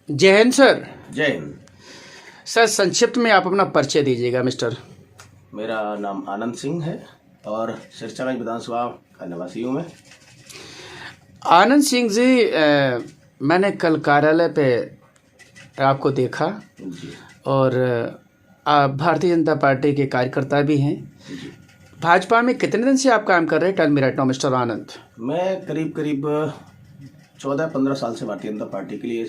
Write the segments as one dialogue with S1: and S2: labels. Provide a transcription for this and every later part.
S1: जय हिंद सर।
S2: जय हिंद
S1: सर, संक्षिप्त में आप अपना परिचय दीजिएगा मिस्टर।
S2: मेरा नाम आनंद सिंह है और सिरसागंज विधानसभा का निवासी हूँ मैं।
S1: आनंद सिंह जी, मैंने कल कार्यालय पे आपको देखा
S2: जी
S1: और आप भारतीय जनता पार्टी के कार्यकर्ता भी हैं।
S2: जी।
S1: भाजपा में कितने दिन से आप काम कर रहे हैं? Tell me right now mister Anand.
S2: मैं करीब 14-15 साल से भारतीय जनता पार्टी के लिए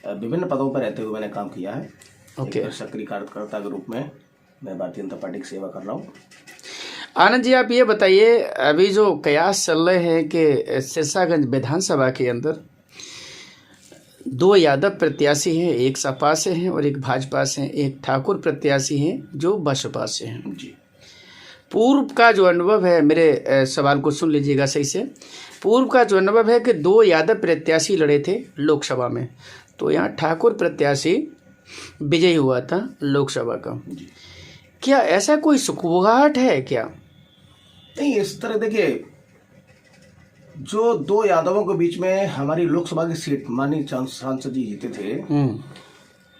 S2: विभिन्न पदों पर रहते हुए मैंने काम किया है।
S1: ओके।
S2: एक सक्रिय कार्यकर्ता के रूप में मैं भारतीय जनता पार्टी की सेवा कर रहा हूँ।
S1: आनंद जी, आप ये बताइए, अभी जो कयास चल रहे हैं कि सिरसागंज विधानसभा के अंदर 2 यादव प्रत्याशी हैं, एक सपा से हैं और एक भाजपा से हैं, एक ठाकुर प्रत्याशी हैं जो बसपा से हैं।
S2: जी।
S1: पूर्व का जो अनुभव है, मेरे सवाल को सुन लीजिएगा सही से। पूर्व का जो अनुभव है कि 2 यादव प्रत्याशी लड़े थे लोकसभा में, तो यहाँ ठाकुर प्रत्याशी विजयी हुआ था लोकसभा का।
S2: जी।
S1: क्या ऐसा कोई सुखबुगाहट है क्या?
S2: नहीं, इस तरह देखिए, जो 2 यादवों के बीच में हमारी लोकसभा की सीट माननीय सांसद जी जीते थे,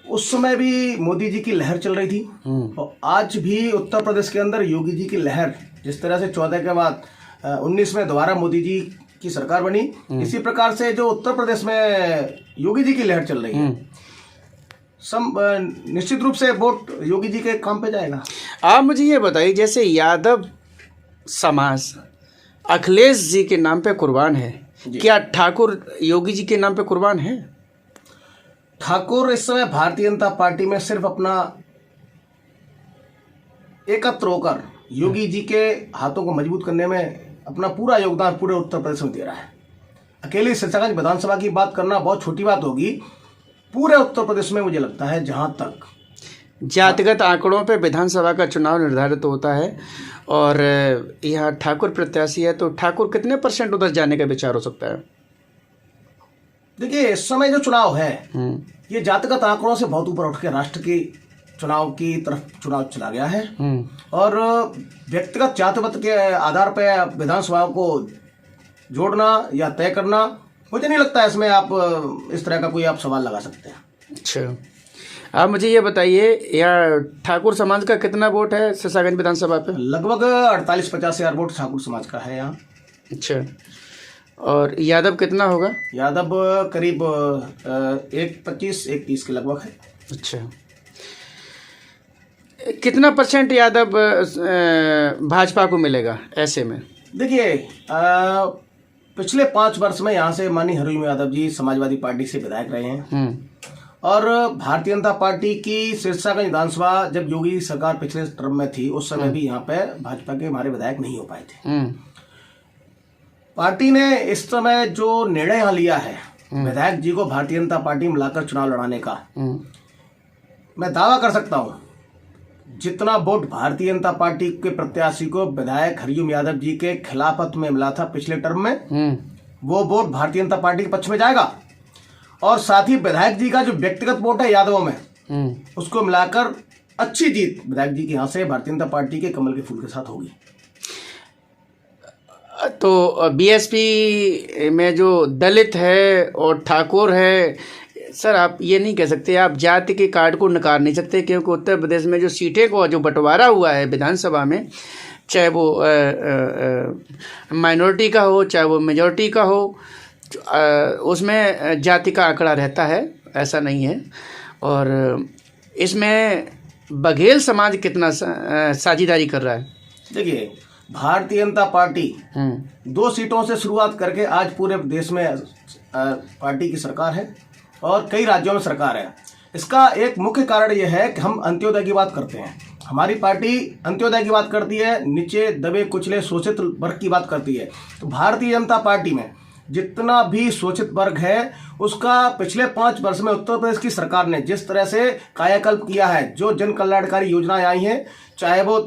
S2: उस समय भी मोदी जी की लहर चल रही थी और आज भी उत्तर प्रदेश के अंदर योगी जी की लहर, जिस तरह से 14 के बाद 19 में दोबारा मोदी जी की सरकार बनी, इसी प्रकार से जो उत्तर प्रदेश में योगी जी की लहर चल रही है, निश्चित रूप से वोट योगी जी के काम पे जाएगा।
S1: आप मुझे ये बताइए, जैसे यादव समाज अखिलेश जी के नाम पे कुर्बान है, क्या ठाकुर योगी जी के नाम पे कुर्बान है?
S2: ठाकुर इस समय भारतीय जनता पार्टी में सिर्फ अपना एकत्र होकर योगी जी के हाथों को मजबूत करने में अपना पूरा योगदान पूरे उत्तर प्रदेश में दे रहा है। अकेले सिरसागंज विधानसभा की बात करना बहुत छोटी बात होगी, पूरे उत्तर प्रदेश में मुझे लगता है जहां तक
S1: जातिगत आंकड़ों पे विधानसभा का चुनाव निर्धारित होता है और यहाँ ठाकुर प्रत्याशी है, तो ठाकुर कितने % उधर जाने का विचार हो सकता है?
S2: देखिए, इस समय जो चुनाव है ये जातिगत आंकड़ों से बहुत ऊपर उठ के राष्ट्र की चुनाव की तरफ चुनाव चला गया है और व्यक्तिगत जातिगत के आधार पर विधानसभा को जोड़ना या तय करना, मुझे नहीं लगता है इसमें आप इस तरह का कोई आप सवाल लगा सकते हैं।
S1: अच्छा, आप मुझे ये बताइए, यहाँ ठाकुर समाज का कितना वोट है सिरसागंज विधानसभा पे?
S2: लगभग 48-50 हजार वोट ठाकुर समाज का है यहाँ।
S1: अच्छा, और यादव कितना होगा?
S2: यादव करीब 1-25-1-30 के लगभग है।
S1: अच्छा, कितना % यादव भाजपा को मिलेगा ऐसे में?
S2: देखिए, पिछले 5 वर्ष में यहाँ से माननीय हरिओम यादव जी समाजवादी पार्टी से विधायक रहे हैं और भारतीय जनता पार्टी की सिरसागंज विधानसभा जब योगी सरकार पिछले टर्म में थी, उस समय भी यहाँ पे भाजपा के हमारे विधायक नहीं हो पाए थे। पार्टी ने इस समय जो निर्णय यहाँ लिया है विधायक जी को भारतीय जनता पार्टी में लाकर चुनाव लड़ाने का, मैं दावा कर सकता हूँ जितना वोट भारतीय जनता पार्टी के प्रत्याशी को विधायक हरिओम यादव जी के खिलाफत में मिला था पिछले टर्म में, वो वोट भारतीय जनता पार्टी के पक्ष में जाएगा और साथ ही विधायक जी का जो व्यक्तिगत वोट है यादवों में, उसको मिलाकर अच्छी जीत विधायक जी के यहाँ से भारतीय जनता पार्टी के कमल के फूल के साथ होगी।
S1: तो बीएसपी में जो दलित है और ठाकुर है, सर आप ये नहीं कह सकते, आप जाति के कार्ड को नकार नहीं सकते, क्योंकि उत्तर प्रदेश में जो सीटें को जो बंटवारा हुआ है विधानसभा में, चाहे वो माइनॉरिटी का हो चाहे वो मेजॉरिटी का हो, उसमें जाति का आंकड़ा रहता है, ऐसा नहीं है। और इसमें बघेल समाज कितना साझेदारी कर रहा है?
S2: देखिए, भारतीय जनता पार्टी 2 सीटों से शुरुआत करके आज पूरे देश में पार्टी की सरकार है और कई राज्यों में सरकार है। इसका एक मुख्य कारण यह है कि हम अंत्योदय की बात करते हैं। हमारी पार्टी अंत्योदय की बात करती है, नीचे दबे कुचले शोषित वर्ग की बात करती है। तो भारतीय जनता पार्टी में जितना भी शोषित वर्ग है, उसका पिछले 5 वर्ष में उत्तर प्रदेश की सरकार ने जिस तरह से कायाकल्प किया है, जो जन कल्याणकारी योजनाएं आई हैं, चाहे वो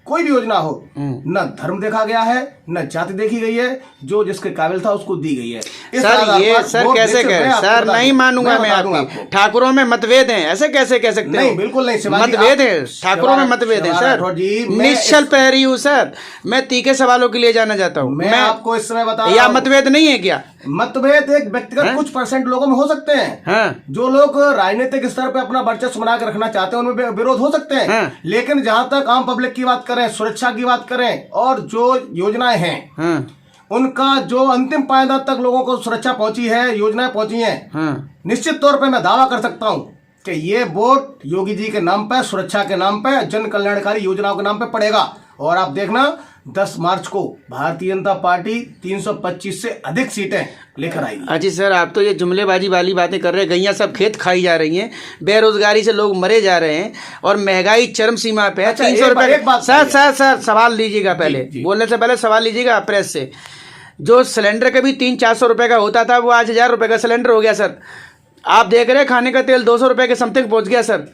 S2: कोई भी योजना हो, न धर्म देखा गया है, न जाति देखी गई है, जो जिसके काबिल था उसको दी गई है।
S1: सर ये सर कैसे कह, सर नहीं मानूंगा मैं आपकी, ठाकुरों में मतभेद हैं, ऐसे कैसे कह सकते
S2: नहीं, बिल्कुल नहीं,
S1: मतभेद है, ठाकुरों में मतभेद है सर। निश्चल प्रहरी हूँ सर, मैं तीखे सवालों के लिए जाना चाहता हूँ।
S2: मैं आपको इस समय बता,
S1: या मतभेद नहीं है क्या?
S2: मतभेद एक व्यक्तिगत कुछ % लोगों में हो सकते हैं।
S1: हाँ।
S2: जो लोग राजनीतिक स्तर पे अपना वर्चस्व बना के रखना चाहते हैं उनमें विरोध हो सकते हैं।
S1: हाँ।
S2: लेकिन जहां तक आम पब्लिक की बात करें, सुरक्षा की बात करें, और जो योजनाएं हैं,
S1: हाँ।
S2: उनका जो अंतिम पायदान तक लोगों को सुरक्षा पहुंची है, योजनाएं पहुंची हैं,
S1: हाँ।
S2: निश्चित तौर पे मैं दावा कर सकता हूं कि ये वोट योगी जी के नाम पे, सुरक्षा के नाम पे, जन कल्याणकारी योजनाओं के नाम पे पड़ेगा। और आप देखना 10 मार्च को भारतीय जनता पार्टी 325 से अधिक सीटें लेकर आएगी।
S1: अच्छा सर, आप तो ये जुमलेबाजी वाली बातें कर रहे हैं, गैया सब खेत खाई जा रही हैं, बेरोजगारी से लोग मरे जा रहे हैं, और महंगाई चरम सीमा पे है।
S2: अच्छा,
S1: 300 रुपए। सर सवाल लीजिएगा, पहले बोलने से पहले सवाल लीजिएगा प्रेस से। जो सिलेंडर कभी 300-400 रुपए का होता था, वो आज 1000 रुपए का सिलेंडर हो गया सर। आप देख रहे हैं खाने का तेल 200 रुपए के समथिंग पहुंच गया सर।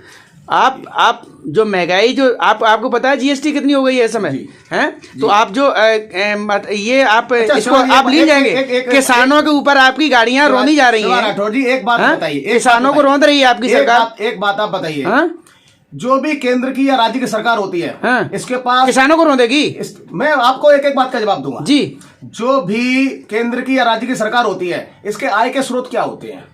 S1: आप जो महंगाई, जो आपको पता है जीएसटी कितनी हो गई है इस समय, हैं? तो आप जो ये आप इसको आप ली जाएंगे, किसानों के ऊपर आपकी गाड़ियां रोनी जा रही हैं।
S2: राठौर जी एक बात बताइए,
S1: किसानों को रोंद रही है आपकी सरकार।
S2: एक बात आप बताइए, जो भी केंद्र की या राज्य की सरकार होती है, इसके पास
S1: किसानों को रोंदेगी।
S2: मैं आपको एक एक बात का जवाब दूंगा
S1: जी।
S2: जो भी केंद्र की या राज्य की सरकार होती है, इसके आय के स्रोत क्या होते हैं,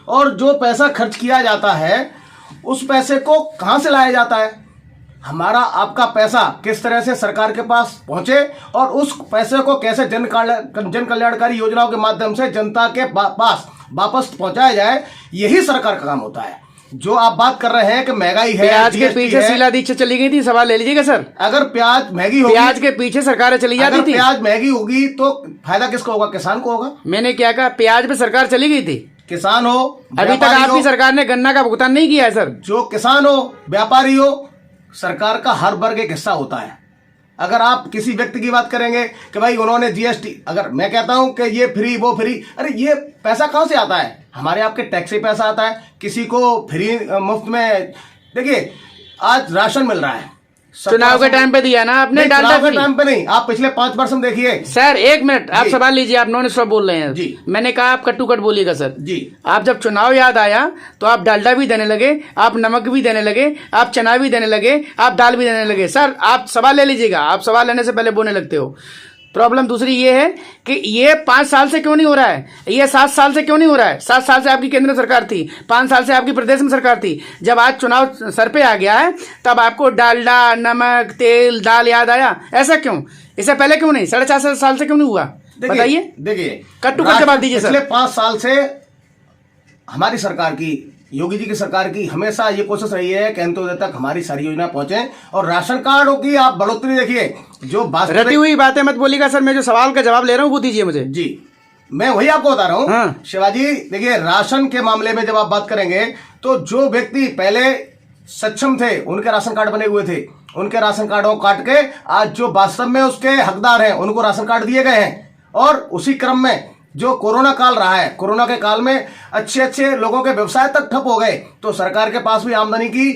S2: और जो पैसा खर्च किया जाता है उस पैसे को कहां से लाया जाता है, हमारा आपका पैसा किस तरह से सरकार के पास पहुंचे, और उस पैसे को कैसे जन कल्याणकारी योजनाओं के माध्यम से जनता के पास वापस पहुंचाया जाए, यही सरकार का काम होता है। जो आप बात कर रहे हैं कि महंगाई है,
S1: प्याज के पीछे शीला दीक्षित चली गई थी, सवाल ले लीजिएगा सर।
S2: अगर प्याज महंगी होगी,
S1: प्याज के पीछे सरकारें चली जाती थी,
S2: प्याज महंगी होगी तो फायदा किसको होगा? किसान को होगा।
S1: मैंने क्या कहा? प्याज पे सरकार चली गई थी।
S2: किसान हो,
S1: अभी तक आपकी सरकार ने गन्ना का भुगतान नहीं किया है सर।
S2: जो किसान हो, व्यापारी हो, सरकार का हर वर्ग एक हिस्सा होता है। अगर आप किसी व्यक्ति की बात करेंगे कि भाई उन्होंने जीएसटी, अगर मैं कहता हूं कि ये फ्री वो फ्री, अरे ये पैसा कहां से आता है? हमारे आपके टैक्स से पैसा आता है। किसी को फ्री मुफ्त में, देखिए आज राशन मिल रहा है,
S1: चुनाव के टाइम पे दिया ना आपने, डालडा
S2: के टाइम पे नहीं, आप पिछले 5 वर्ष में देखिए।
S1: सर एक मिनट, आप सवाल लीजिए, आप नॉन स्टॉप बोल रहे हैं
S2: जी।
S1: मैंने कहा आप कट्टू कट बोलिएगा सर
S2: जी।
S1: आप जब चुनाव याद आया तो आप डालडा भी देने लगे, आप नमक भी देने लगे, आप चना भी देने लगे, आप दाल भी देने लगे। सर आप सवाल ले लीजिएगा, आप सवाल लेने से पहले बोलने लगते हो। प्रॉब्लम दूसरी ये है कि ये 5 साल से क्यों नहीं हो रहा है, ये 7 साल से क्यों नहीं हो रहा है। 7 साल से आपकी केंद्र सरकार थी, 5 साल से आपकी प्रदेश में सरकार थी। जब आज चुनाव सर पे आ गया है तब आपको डालडा, नमक, तेल, दाल याद आया, ऐसा क्यों? इससे पहले क्यों नहीं? 4.5 साल से क्यों नहीं हुआ? बताइए,
S2: देखिए
S1: कट्टू कट जवाब दीजिए सर।
S2: पिछले 5 साल से हमारी सरकार की, योगी जी की सरकार की हमेशा ये कोशिश रही है कि अंत्योदय तक हमारी सारी योजना पहुंचे, और राशन कार्डों की आप बढ़ोतरी देखिए। जो
S1: रटी हुई बातें मत बोलिएगा सर, मैं जो सवाल का जवाब ले रहा हूँ वो दीजिए मुझे।
S2: जी, मैं वही आपको बता रहा हूँ।
S1: हाँ।
S2: शिवाजी देखिए, राशन के मामले में जब आप बात करेंगे तो जो व्यक्ति पहले सक्षम थे, उनके राशन कार्ड बने हुए थे, उनके राशन कार्डों को काट के आज जो वास्तव में उसके हकदार हैं उनको राशन कार्ड दिए गए हैं। और उसी क्रम में जो कोरोना काल रहा है, कोरोना के काल में अच्छे लोगों के व्यवसाय तक ठप हो गए, तो सरकार के पास भी आमदनी की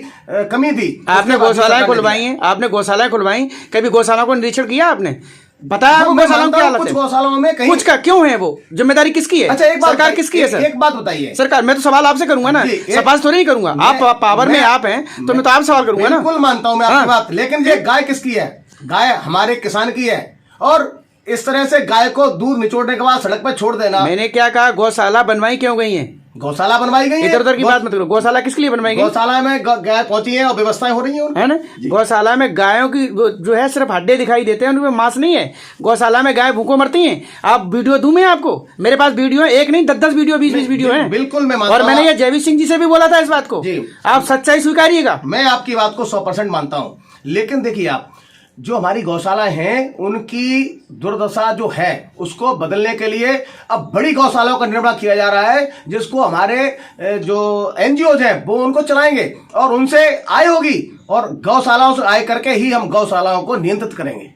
S2: कमी थी।
S1: आपने गौशालाएं खुलवाई हैं, आपने गौशालाएं खुलवाई, कभी गौशाला को निरीक्षण किया आपने? बताया गौशालाओं की हालत है?
S2: कुछ गौशालाओं में कहीं
S1: कुछ का क्यों है, वो जिम्मेदारी किसकी है?
S2: अच्छा, एक बात
S1: सरकार किसकी है सर?
S2: एक बात बताइए।
S1: सरकार, मैं तो सवाल आपसे करूंगा ना, सवाल थोड़ी नहीं करूंगा। आप पावर में आप हैं तो मैं तो आप सवाल करूंगा ना।
S2: बिल्कुल मानता हूं मैं आपकी बात, लेकिन ये गाय किसकी है? गाय हमारे किसान की है, और इस तरह से गाय को दूध निचोड़ने के बाद सड़क पर छोड़ देना।
S1: मैंने क्या कहा? गौशाला बनवाई क्यों गई है?
S2: गौशाला बनवाई गई है,
S1: इधर उधर की बात मत करो। गौशाला किसके लिए बनवाई गई?
S2: गौशाला में गाय पहुंची है और व्यवस्थाएं हो रही है
S1: ना। गौशाला में गायों की जो है सिर्फ हड्डे दिखाई देते हैं, उनमें मांस नहीं है। गौशाला में गाय भूखों मरती हैं। आप वीडियो दूं मैं आपको? मेरे पास वीडियो है, एक नहीं 10-10 वीडियो, 20-20 वीडियो है।
S2: बिल्कुल मैं
S1: और मैंने ये जयवीर सिंह जी से भी बोला था इस बात को। आप सच्चाई स्वीकारिएगा।
S2: मैं आपकी बात को 100% मानता हूं, लेकिन देखिए आप, जो हमारी गौशालाएं हैं उनकी दुर्दशा जो है उसको बदलने के लिए अब बड़ी गौशालाओं का निर्माण किया जा रहा है, जिसको हमारे जो एनजीओज हैं वो उनको चलाएंगे और उनसे आय होगी, और गौशालाओं से आय करके ही हम गौशालाओं को नियंत्रित करेंगे।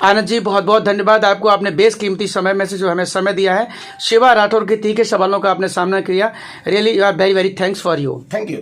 S1: आनंद जी, बहुत बहुत धन्यवाद आपको, आपने बेशकीमती समय में से जो हमें समय दिया है, शिवा राठौर के तीखे सवालों का आपने सामना किया। Really very very thanks for you.
S2: Thank you.